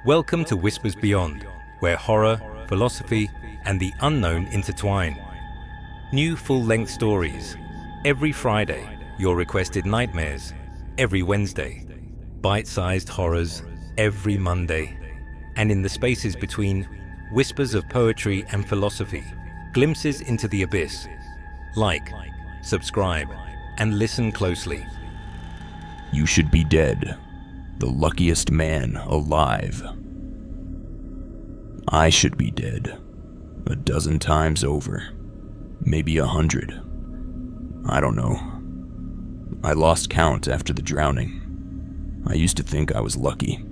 Welcome to Whispers Beyond, where horror, philosophy, and the unknown intertwine. New full-length stories. Every Friday, your requested nightmares. Every Wednesday, bite-sized horrors. Every Monday. And in the spaces between, whispers of poetry and philosophy. Glimpses into the abyss. Like, subscribe, and listen closely. You should be dead. The luckiest man alive. I should be dead. 12 times over. Maybe 100. I don't know. I lost count after the drowning. I used to think I was lucky.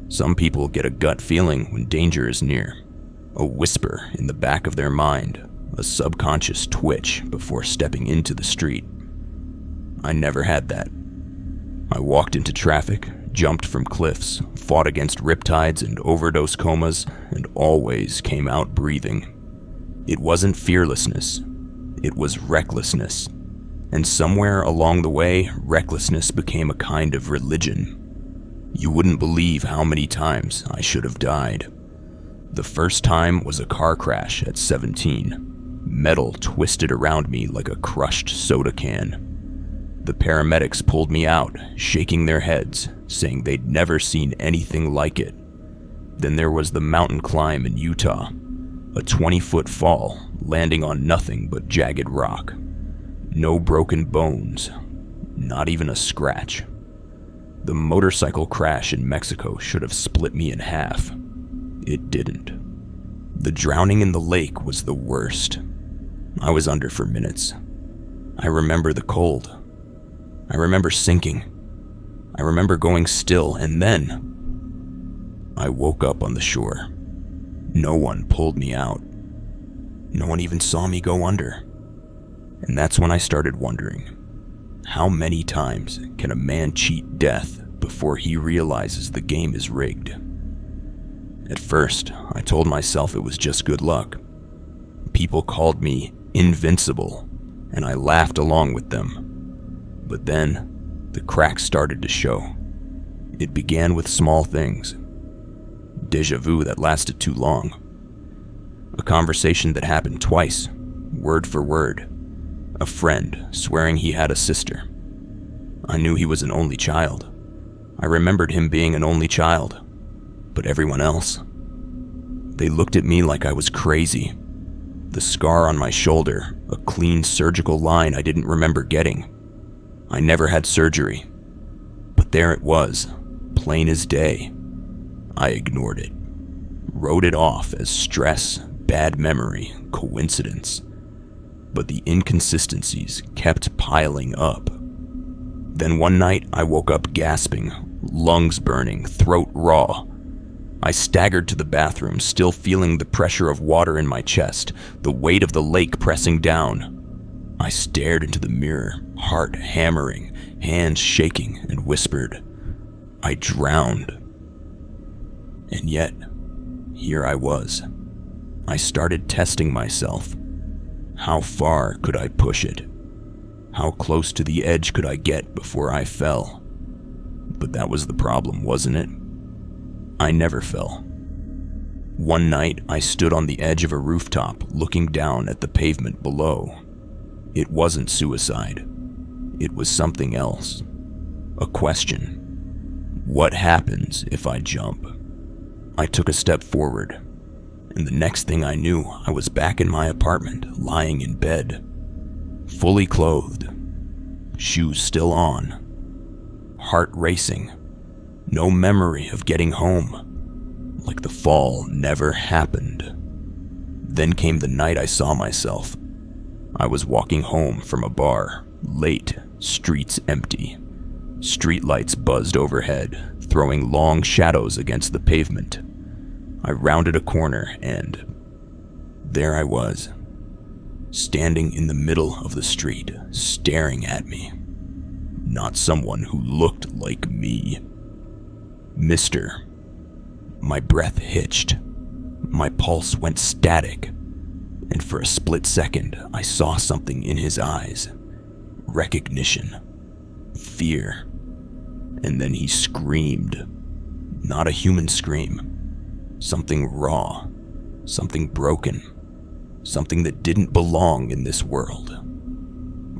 Some people get a gut feeling when danger is near. A whisper in the back of their mind. A subconscious twitch before stepping into the street. I never had that. I walked into traffic, jumped from cliffs, fought against riptides and overdose comas, and always came out breathing. It wasn't fearlessness, it was recklessness. And somewhere along the way, recklessness became a kind of religion. You wouldn't believe how many times I should have died. The first time was a car crash at 17. Metal twisted around me like a crushed soda can. The paramedics pulled me out, shaking their heads, saying they'd never seen anything like it. Then there was the mountain climb in Utah, a 20-foot fall, landing on nothing but jagged rock. No broken bones, not even a scratch. The motorcycle crash in Mexico should have split me in half. It didn't. The drowning in the lake was the worst. I was under for minutes. I remember the cold. I remember sinking. I remember going still, and then I woke up on the shore. No one pulled me out. No one even saw me go under. And that's when I started wondering, how many times can a man cheat death before he realizes the game is rigged? At first, I told myself it was just good luck. People called me invincible, and I laughed along with them. But then, the cracks started to show. It began with small things. Déjà vu that lasted too long. A conversation that happened twice, word for word. A friend swearing he had a sister. I knew he was an only child. I remembered him being an only child. But everyone else? They looked at me like I was crazy. The scar on my shoulder, a clean surgical line I didn't remember getting. I never had surgery, but there it was, plain as day. I ignored it, wrote it off as stress, bad memory, coincidence. But the inconsistencies kept piling up. Then one night I woke up gasping, lungs burning, throat raw. I staggered to the bathroom, still feeling the pressure of water in my chest, the weight of the lake pressing down. I stared into the mirror, heart hammering, hands shaking, and whispered, "I drowned." And yet, here I was. I started testing myself. How far could I push it? How close to the edge could I get before I fell? But that was the problem, wasn't it? I never fell. One night, I stood on the edge of a rooftop, looking down at the pavement below. It wasn't suicide. It was something else. A question. What happens if I jump? I took a step forward, and the next thing I knew, I was back in my apartment, lying in bed, fully clothed, shoes still on, heart racing, no memory of getting home, like the fall never happened. Then came the night I saw myself. I was walking home from a bar, late, streets empty. Streetlights buzzed overhead, throwing long shadows against the pavement. I rounded a corner and there I was, standing in the middle of the street, staring at me. Not someone who looked like me. Mister. My breath hitched. My pulse went static. And for a split second, I saw something in his eyes. Recognition. Fear. And then he screamed. Not a human scream. Something raw. Something broken. Something that didn't belong in this world.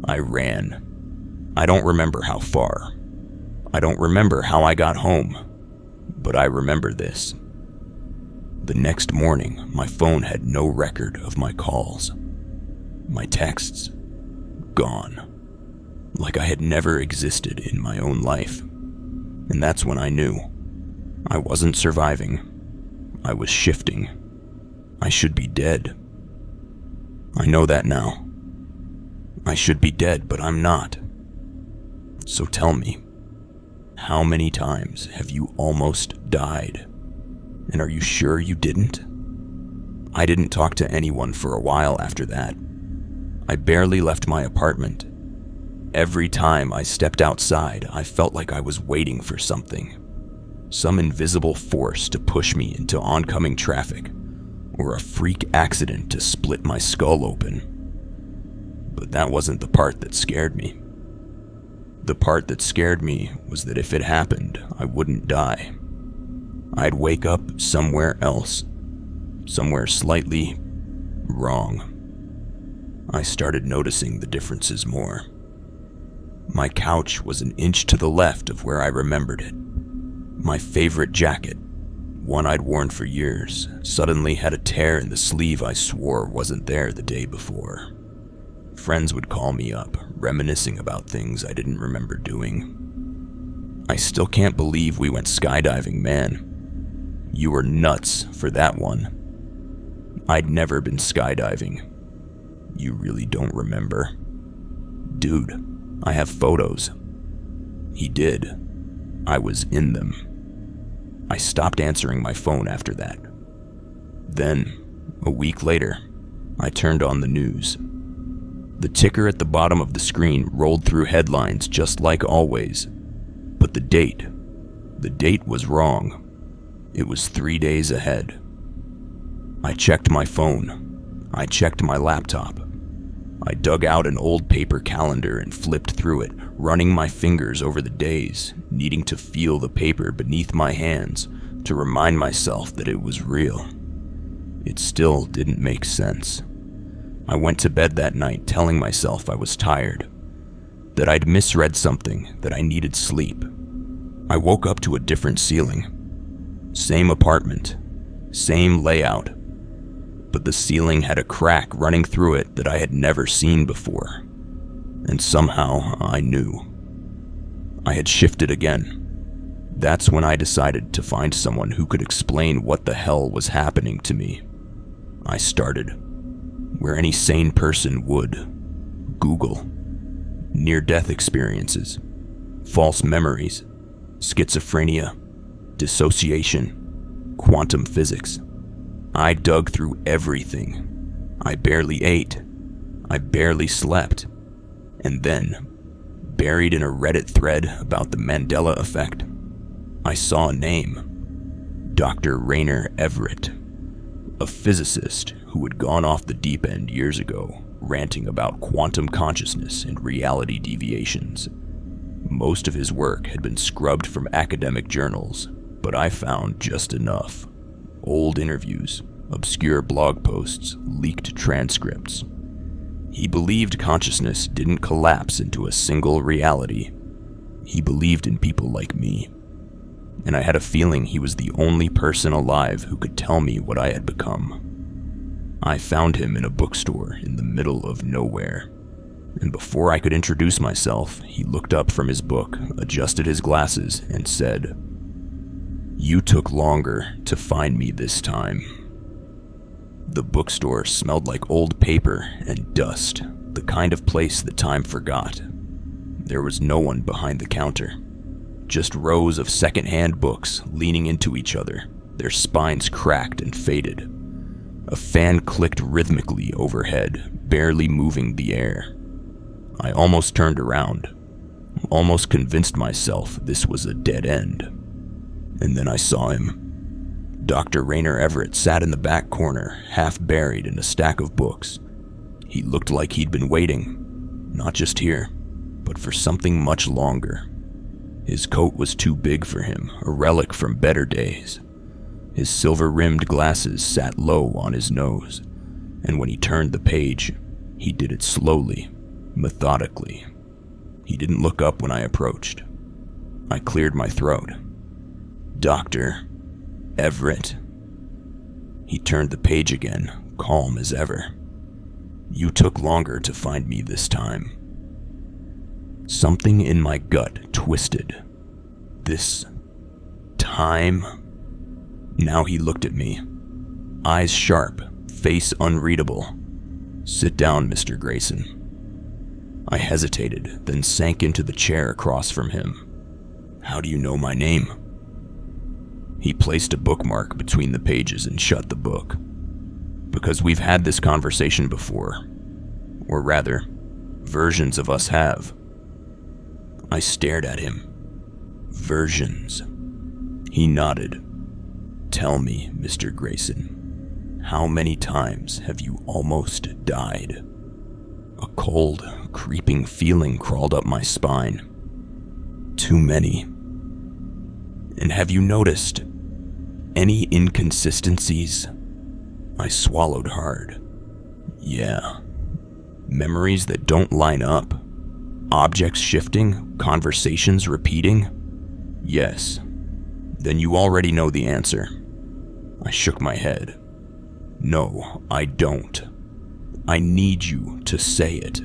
I ran. I don't remember how far. I don't remember how I got home. But I remember this. The next morning, my phone had no record of my calls. My texts, gone. Like I had never existed in my own life. And that's when I knew. I wasn't surviving. I was shifting. I should be dead. I know that now. I should be dead, but I'm not. So tell me, how many times have you almost died? And are you sure you didn't? I didn't talk to anyone for a while after that. I barely left my apartment. Every time I stepped outside, I felt like I was waiting for something. Some invisible force to push me into oncoming traffic, or a freak accident to split my skull open. But that wasn't the part that scared me. The part that scared me was that if it happened, I wouldn't die. I'd wake up somewhere else, somewhere slightly wrong. I started noticing the differences more. My couch was an inch to the left of where I remembered it. My favorite jacket, one I'd worn for years, suddenly had a tear in the sleeve I swore wasn't there the day before. Friends would call me up, reminiscing about things I didn't remember doing. I still can't believe we went skydiving, man. You were nuts for that one. I'd never been skydiving. You really don't remember? Dude, I have photos. He did. I was in them. I stopped answering my phone after that. Then, a week later, I turned on the news. The ticker at the bottom of the screen rolled through headlines just like always. But the date was wrong. It was 3 days ahead. I checked my phone. I checked my laptop. I dug out an old paper calendar and flipped through it, running my fingers over the days, needing to feel the paper beneath my hands to remind myself that it was real. It still didn't make sense. I went to bed that night telling myself I was tired, that I'd misread something, that I needed sleep. I woke up to a different ceiling. Same apartment, same layout, but the ceiling had a crack running through it that I had never seen before. And somehow I knew. I had shifted again. That's when I decided to find someone who could explain what the hell was happening to me. I started where any sane person would. Google. Near-death experiences. False memories. Schizophrenia. Dissociation. Quantum physics. I dug through everything. I barely ate. I barely slept. And then, buried in a Reddit thread about the Mandela effect, I saw a name. Dr. Rainer Everett, a physicist who had gone off the deep end years ago, ranting about quantum consciousness and reality deviations. Most of his work had been scrubbed from academic journals, but I found just enough. Old interviews, obscure blog posts, leaked transcripts. He believed consciousness didn't collapse into a single reality. He believed in people like me. And I had a feeling he was the only person alive who could tell me what I had become. I found him in a bookstore in the middle of nowhere. And before I could introduce myself, he looked up from his book, adjusted his glasses, and said, "You took longer to find me this time." The bookstore smelled like old paper and dust, the kind of place that time forgot. There was no one behind the counter. Just rows of second-hand books leaning into each other, their spines cracked and faded. A fan clicked rhythmically overhead, barely moving the air. I almost turned around, almost convinced myself this was a dead end. And then I saw him. Dr. Rainer Everett sat in the back corner, half buried in a stack of books. He looked like he'd been waiting, not just here, but for something much longer. His coat was too big for him, a relic from better days. His silver-rimmed glasses sat low on his nose, and when he turned the page, he did it slowly, methodically. He didn't look up when I approached. I cleared my throat. "Dr. Everett." He turned the page again, calm as ever. "You took longer to find me this time." Something in my gut twisted. This time? Now he looked at me, eyes sharp, face unreadable. "Sit down, Mr. Grayson." I hesitated, then sank into the chair across from him. "How do you know my name?" He placed a bookmark between the pages and shut the book. "Because we've had this conversation before. Or rather, versions of us have." I stared at him. "Versions." He nodded. "Tell me, Mr. Grayson, how many times have you almost died?" A cold, creeping feeling crawled up my spine. "Too many." "And have you noticed any inconsistencies?" I swallowed hard. "Yeah. Memories that don't line up. Objects shifting, conversations repeating. Yes. Then you already know the answer." I shook my head. "No, I don't. I need you to say it."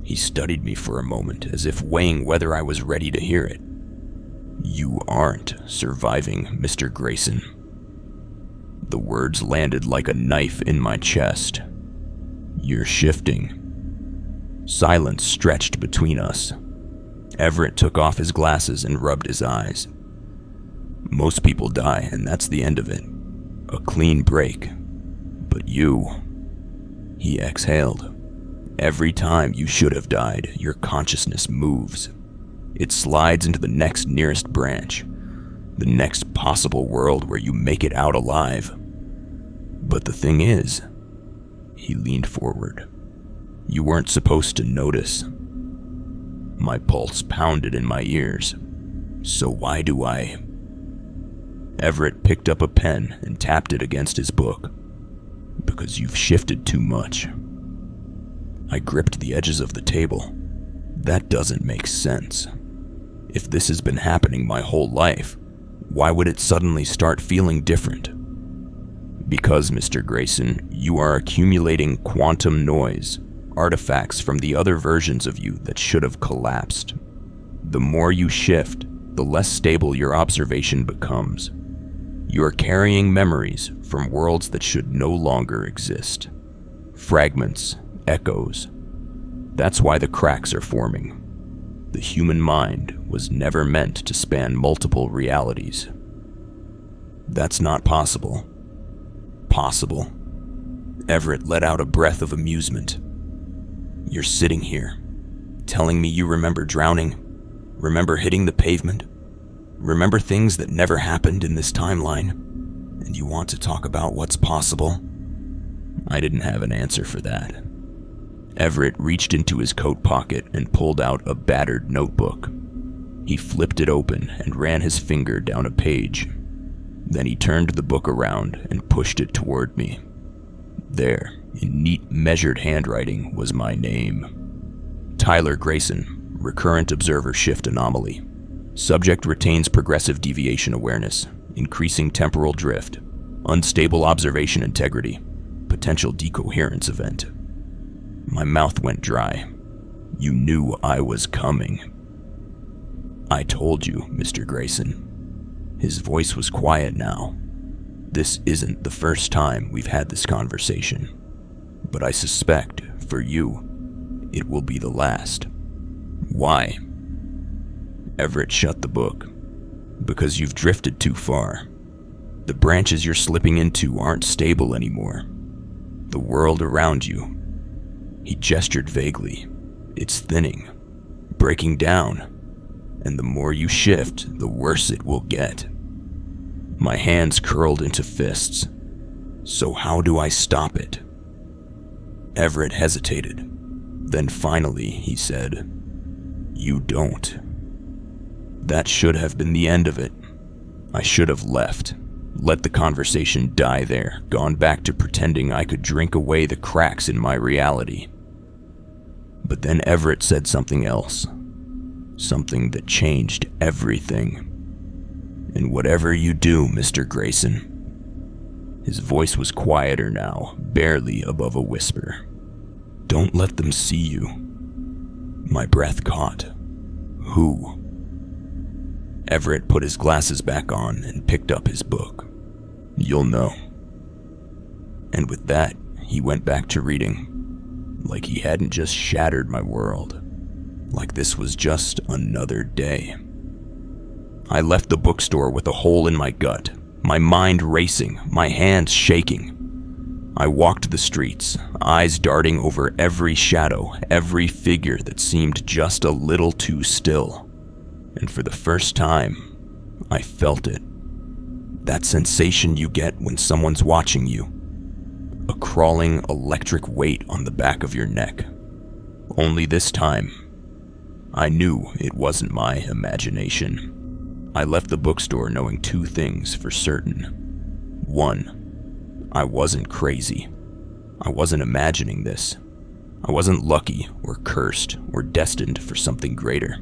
He studied me for a moment, as if weighing whether I was ready to hear it. "You aren't surviving, Mr. Grayson." The words landed like a knife in my chest. "You're shifting." Silence stretched between us. Everett took off his glasses and rubbed his eyes. "Most people die, and that's the end of it. A clean break. But you..." He exhaled. "Every time you should have died, your consciousness moves. It slides into the next nearest branch, the next possible world where you make it out alive. But the thing is," he leaned forward, "you weren't supposed to notice." My pulse pounded in my ears. "So why do I..." Everett picked up a pen and tapped it against his book. "Because you've shifted too much." I gripped the edges of the table. That doesn't make sense. If this has been happening my whole life, why would it suddenly start feeling different? "Because, Mr. Grayson, you are accumulating quantum noise, artifacts from the other versions of you that should have collapsed. The more you shift, the less stable your observation becomes. You are carrying memories from worlds that should no longer exist. Fragments, echoes. That's why the cracks are forming. The human mind was never meant to span multiple realities." "That's not possible." "Possible." Everett let out a breath of amusement. "You're sitting here, telling me you remember drowning, remember hitting the pavement, remember things that never happened in this timeline, and you want to talk about what's possible?" I didn't have an answer for that. Everett reached into his coat pocket and pulled out a battered notebook. He flipped it open and ran his finger down a page. Then he turned the book around and pushed it toward me. There, in neat, measured handwriting, was my name. Tyler Grayson, recurrent observer shift anomaly. Subject retains progressive deviation awareness, increasing temporal drift, unstable observation integrity, potential decoherence event. My mouth went dry. "You knew I was coming." "I told you, Mr. Grayson." His voice was quiet now. "This isn't the first time we've had this conversation, but I suspect, for you, it will be the last." "Why?" Everett shut the book. "Because you've drifted too far. The branches you're slipping into aren't stable anymore. The world around you..." He gestured vaguely. "It's thinning, breaking down, and the more you shift, the worse it will get." My hands curled into fists. "So how do I stop it?" Everett hesitated. Then finally he said, "You don't." That should have been the end of it. I should have left, let the conversation die there, gone back to pretending I could drink away the cracks in my reality. But then Everett said something else. Something that changed everything. And whatever you do, Mr. Grayson. His voice was quieter now, barely above a whisper. Don't let them see you. My breath caught. Who? Everett put his glasses back on and picked up his book. You'll know. And with that, he went back to reading, like he hadn't just shattered my world, like this was just another day. I left the bookstore with a hole in my gut, my mind racing, my hands shaking. I walked the streets, eyes darting over every shadow, every figure that seemed just a little too still. And for the first time, I felt it. That sensation you get when someone's watching you. A crawling electric weight on the back of your neck. Only this time, I knew it wasn't my imagination. I left the bookstore knowing two things for certain. One, I wasn't crazy. I wasn't imagining this. I wasn't lucky or cursed or destined for something greater.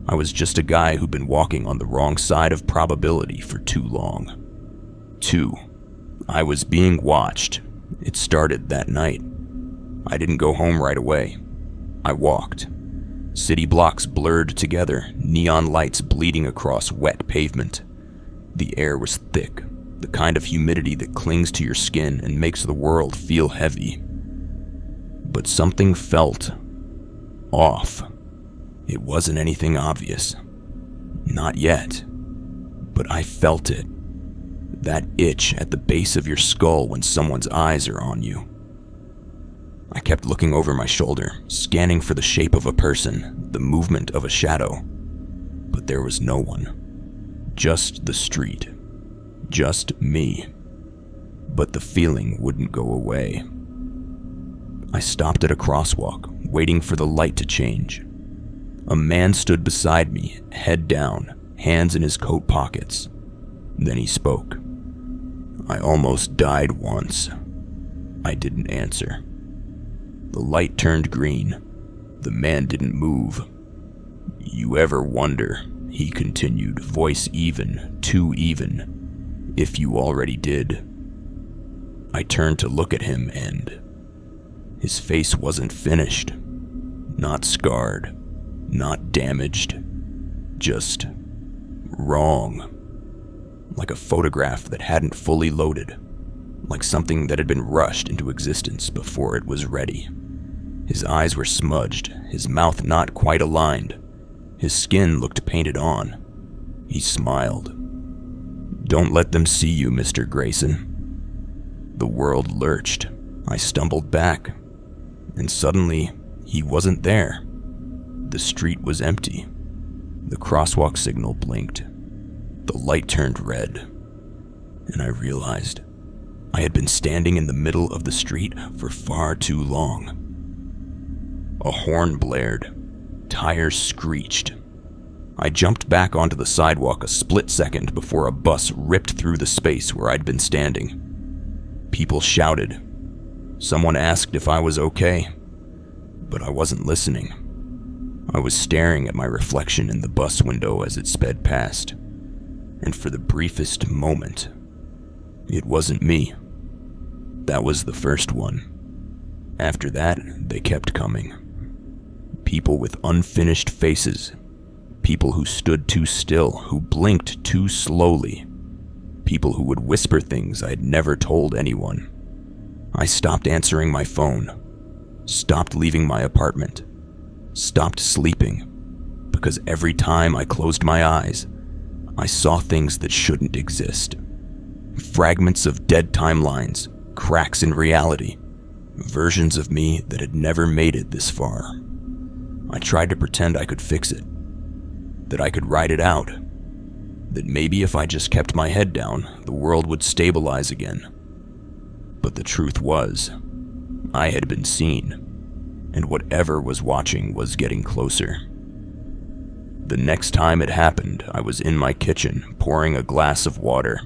I was just a guy who'd been walking on the wrong side of probability for too long. Two, I was being watched. It started that night. I didn't go home right away. I walked. City blocks blurred together, neon lights bleeding across wet pavement. The air was thick, the kind of humidity that clings to your skin and makes the world feel heavy. But something felt off. It wasn't anything obvious. Not yet. But I felt it. That itch at the base of your skull when someone's eyes are on you. I kept looking over my shoulder, scanning for the shape of a person, the movement of a shadow. But there was no one. Just the street. Just me. But the feeling wouldn't go away. I stopped at a crosswalk, waiting for the light to change. A man stood beside me, head down, hands in his coat pockets. Then he spoke. I almost died once. I didn't answer. The light turned green. The man didn't move. You ever wonder, he continued, voice even, too even, if you already did. I turned to look at him and his face wasn't finished, not scarred, not damaged, just wrong. Like a photograph that hadn't fully loaded, like something that had been rushed into existence before it was ready. His eyes were smudged, his mouth not quite aligned. His skin looked painted on. He smiled. Don't let them see you, Mr. Grayson. The world lurched. I stumbled back, and suddenly he wasn't there. The street was empty. The crosswalk signal blinked. The light turned red, and I realized I had been standing in the middle of the street for far too long. A horn blared. Tires screeched. I jumped back onto the sidewalk a split second before a bus ripped through the space where I'd been standing. People shouted. Someone asked if I was okay, but I wasn't listening. I was staring at my reflection in the bus window as it sped past, and for the briefest moment, it wasn't me. That was the first one. After that, they kept coming. People with unfinished faces. People who stood too still, who blinked too slowly. People who would whisper things I'd never told anyone. I stopped answering my phone. Stopped leaving my apartment. Stopped sleeping. Because every time I closed my eyes, I saw things that shouldn't exist. Fragments of dead timelines, cracks in reality, versions of me that had never made it this far. I tried to pretend I could fix it, that I could ride it out, that maybe if I just kept my head down, the world would stabilize again. But the truth was, I had been seen, and whatever was watching was getting closer. The next time it happened, I was in my kitchen, pouring a glass of water.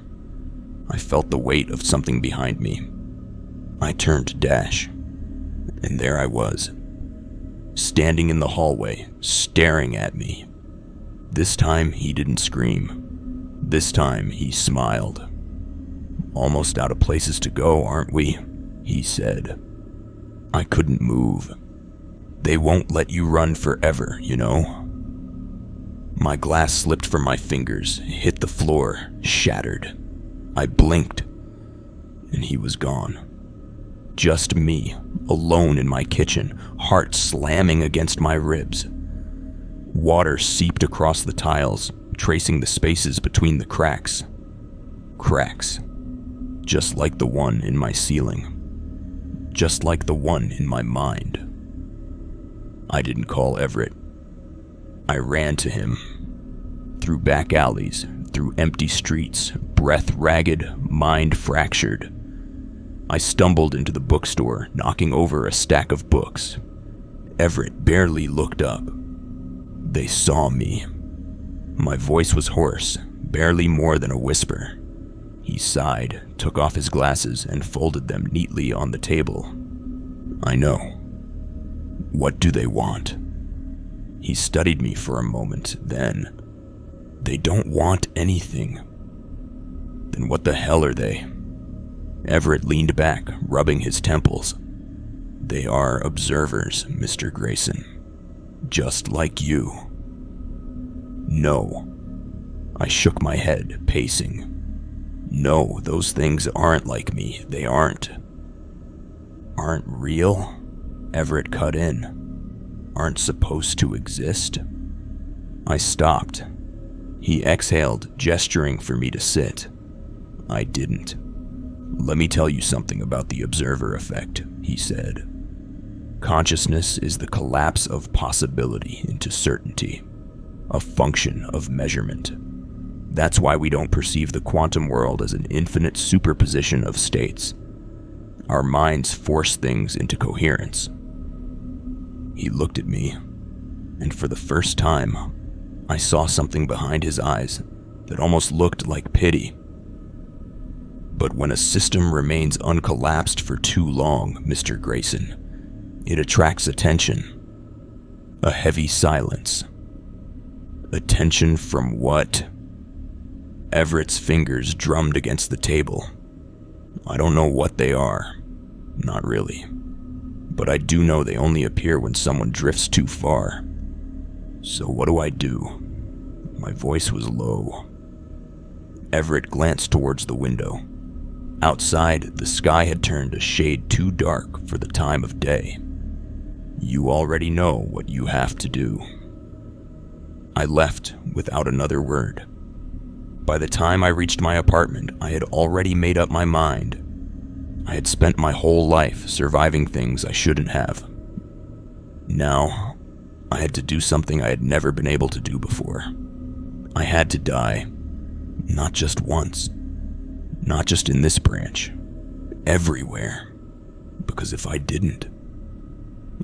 I felt the weight of something behind me. I turned to Dash, and there I was, standing in the hallway, staring at me. This time he didn't scream. This time he smiled. "Almost out of places to go, aren't we?" he said. I couldn't move. "They won't let you run forever, you know." My glass slipped from my fingers, hit the floor, shattered. I blinked, and he was gone. Just me, alone in my kitchen, heart slamming against my ribs. Water seeped across the tiles, tracing the spaces between the cracks. Cracks. Just like the one in my ceiling. Just like the one in my mind. I didn't call Everett. I ran to him. Through back alleys, through empty streets, breath ragged, mind fractured. I stumbled into the bookstore, knocking over a stack of books. Everett barely looked up. They saw me. My voice was hoarse, barely more than a whisper. He sighed, took off his glasses, and folded them neatly on the table. "I know. What do they want?" He studied me for a moment, then, "They don't want anything." "Then what the hell are they?" Everett leaned back, rubbing his temples. "They are observers, Mr. Grayson. Just like you." "No." I shook my head, pacing. "No, those things aren't like me. They aren't." "Aren't real?" Everett cut in. "Aren't supposed to exist?" I stopped. He exhaled, gesturing for me to sit. I didn't. "Let me tell you something about the observer effect," he said. "Consciousness is the collapse of possibility into certainty, a function of measurement. That's why we don't perceive the quantum world as an infinite superposition of states. Our minds force things into coherence." He looked at me, and for the first time, I saw something behind his eyes that almost looked like pity. "But when a system remains uncollapsed for too long, Mr. Grayson, it attracts attention. A heavy silence. Attention from what?" Everett's fingers drummed against the table. "I don't know what they are. Not really. But I do know they only appear when someone drifts too far. So what do I do?" My voice was low. Everett glanced towards the window. Outside, the sky had turned a shade too dark for the time of day. "You already know what you have to do." I left without another word. By the time I reached my apartment, I had already made up my mind. I had spent my whole life surviving things I shouldn't have. Now, I had to do something I had never been able to do before. I had to die. Not just once. Not just in this branch. Everywhere. Because if I didn't,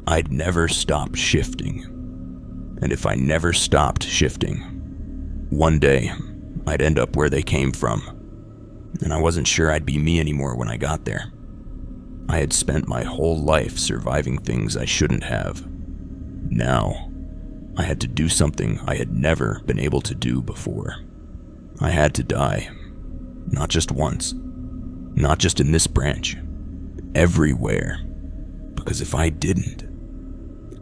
I'd never stop shifting. And if I never stopped shifting, one day, I'd end up where they came from. And I wasn't sure I'd be me anymore when I got there. I had spent my whole life surviving things I shouldn't have. Now, I had to do something I had never been able to do before. I had to die. Not just once. Not just in this branch. Everywhere. Because if I didn't,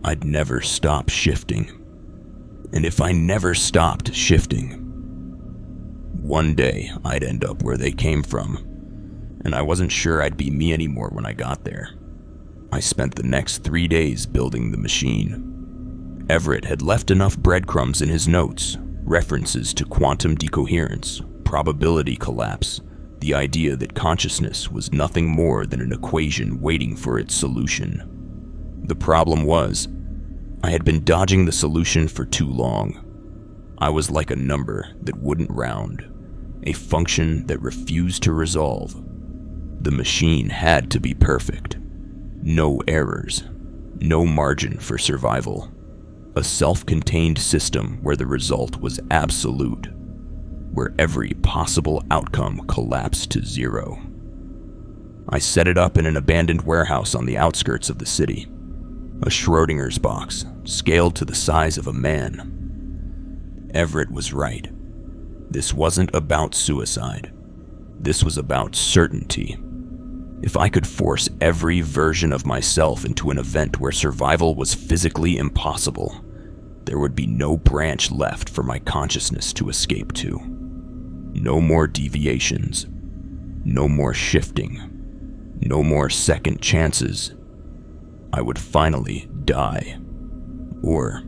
I'd never stop shifting. And if I never stopped shifting, one day I'd end up where they came from. And I wasn't sure I'd be me anymore when I got there. I spent the next 3 days building the machine. Everett had left enough breadcrumbs in his notes, references to quantum decoherence, probability collapse, the idea that consciousness was nothing more than an equation waiting for its solution. The problem was, I had been dodging the solution for too long. I was like a number that wouldn't round, a function that refused to resolve. The machine had to be perfect. No errors, no margin for survival. A self-contained system where the result was absolute, where every possible outcome collapsed to zero. I set it up in an abandoned warehouse on the outskirts of the city. A Schrodinger's box, scaled to the size of a man. Everett was right. This wasn't about suicide. This was about certainty. If I could force every version of myself into an event where survival was physically impossible, there would be no branch left for my consciousness to escape to. No more deviations. No more shifting. No more second chances. I would finally die. Or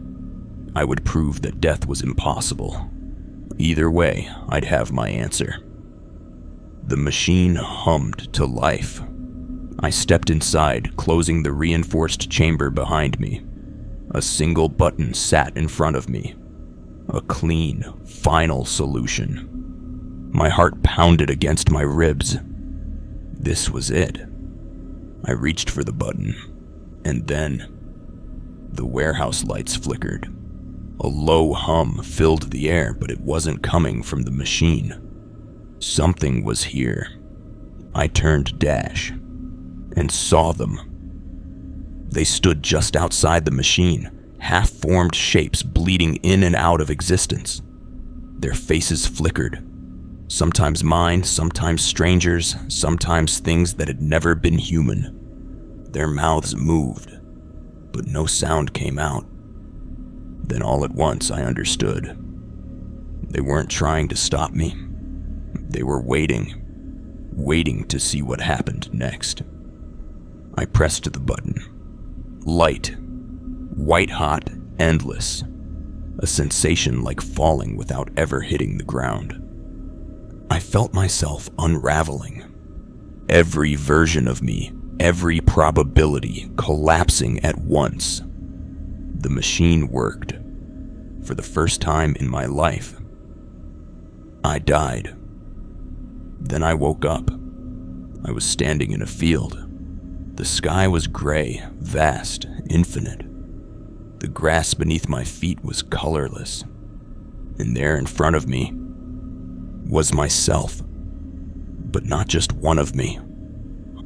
I would prove that death was impossible. Either way, I'd have my answer. The machine hummed to life. I stepped inside, closing the reinforced chamber behind me. A single button sat in front of me. A clean, final solution. My heart pounded against my ribs. This was it. I reached for the button, and then the warehouse lights flickered. A low hum filled the air, but it wasn't coming from the machine. Something was here. I turned dash and saw them. They stood just outside the machine, half-formed shapes bleeding in and out of existence. Their faces flickered. Sometimes mine, sometimes strangers, sometimes things that had never been human. Their mouths moved, but no sound came out. Then all at once I understood. They weren't trying to stop me. They were waiting to see what happened next. I pressed the button. Light, white-hot, endless. A sensation like falling without ever hitting the ground. I felt myself unraveling. Every version of me, every probability collapsing at once. The machine worked. For the first time in my life. I died. Then I woke up. I was standing in a field. The sky was gray, vast, infinite. The grass beneath my feet was colorless. And there in front of me was myself. But not just one of me.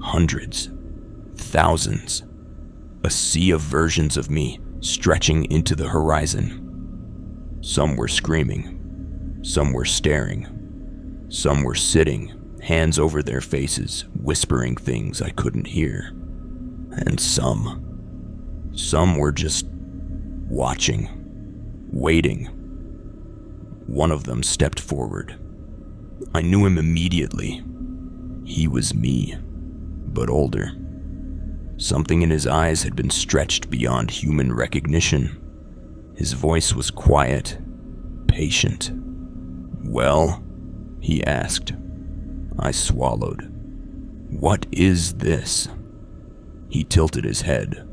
Hundreds, thousands. A sea of versions of me stretching into the horizon. Some were screaming. Some were staring. Some were sitting, hands over their faces, whispering things I couldn't hear. And some were just watching, waiting. One of them stepped forward. I knew him immediately. He was me, but older. Something in his eyes had been stretched beyond human recognition. His voice was quiet, patient. "Well?" he asked. I swallowed. "What is this?" He tilted his head.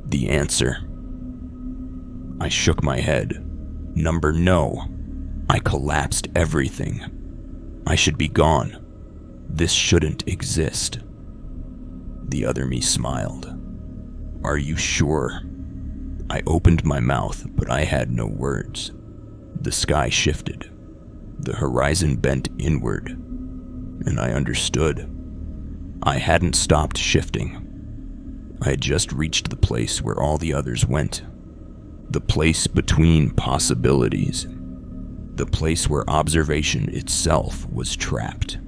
"The answer." I shook my head. "Number no." I collapsed everything. I should be gone. This shouldn't exist. The other me smiled. "Are you sure?" I opened my mouth, but I had no words. The sky shifted. The horizon bent inward, and I understood. I hadn't stopped shifting. I had just reached the place where all the others went. The place between possibilities. The place where observation itself was trapped.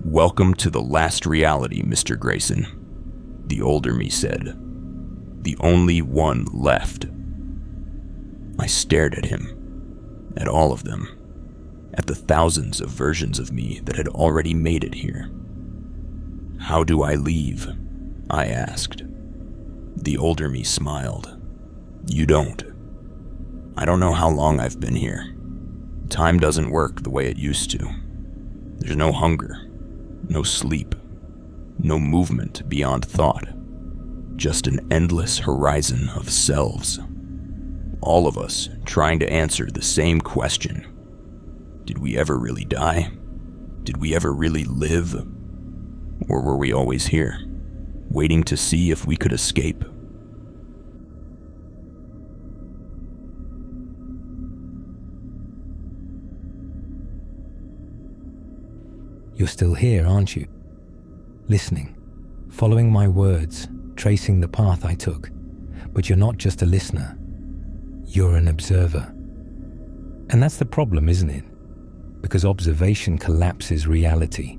"Welcome to the last reality, Mr. Grayson," the older me said. "The only one left." I stared at him. At all of them. At the thousands of versions of me that had already made it here. "How do I leave?" I asked. The older me smiled. "You don't. I don't know how long I've been here. Time doesn't work the way it used to. There's no hunger, no sleep, no movement beyond thought. Just an endless horizon of selves. All of us trying to answer the same question. Did we ever really die? Did we ever really live? Or were we always here, waiting to see if we could escape?" You're still here, aren't you? Listening, following my words, tracing the path I took. But you're not just a listener. You're an observer. And that's the problem, isn't it? Because observation collapses reality.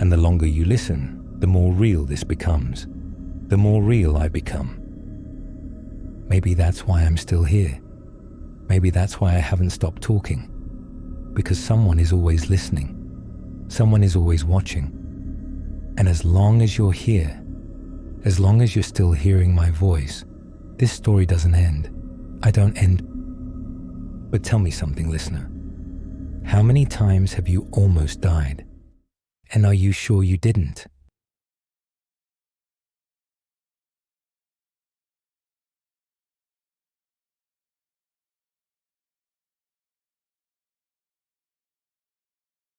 And the longer you listen, the more real this becomes. The more real I become. Maybe that's why I'm still here. Maybe that's why I haven't stopped talking. Because someone is always listening. Someone is always watching. And as long as you're here, as long as you're still hearing my voice, this story doesn't end. I don't end. But tell me something, listener. How many times have you almost died? And are you sure you didn't?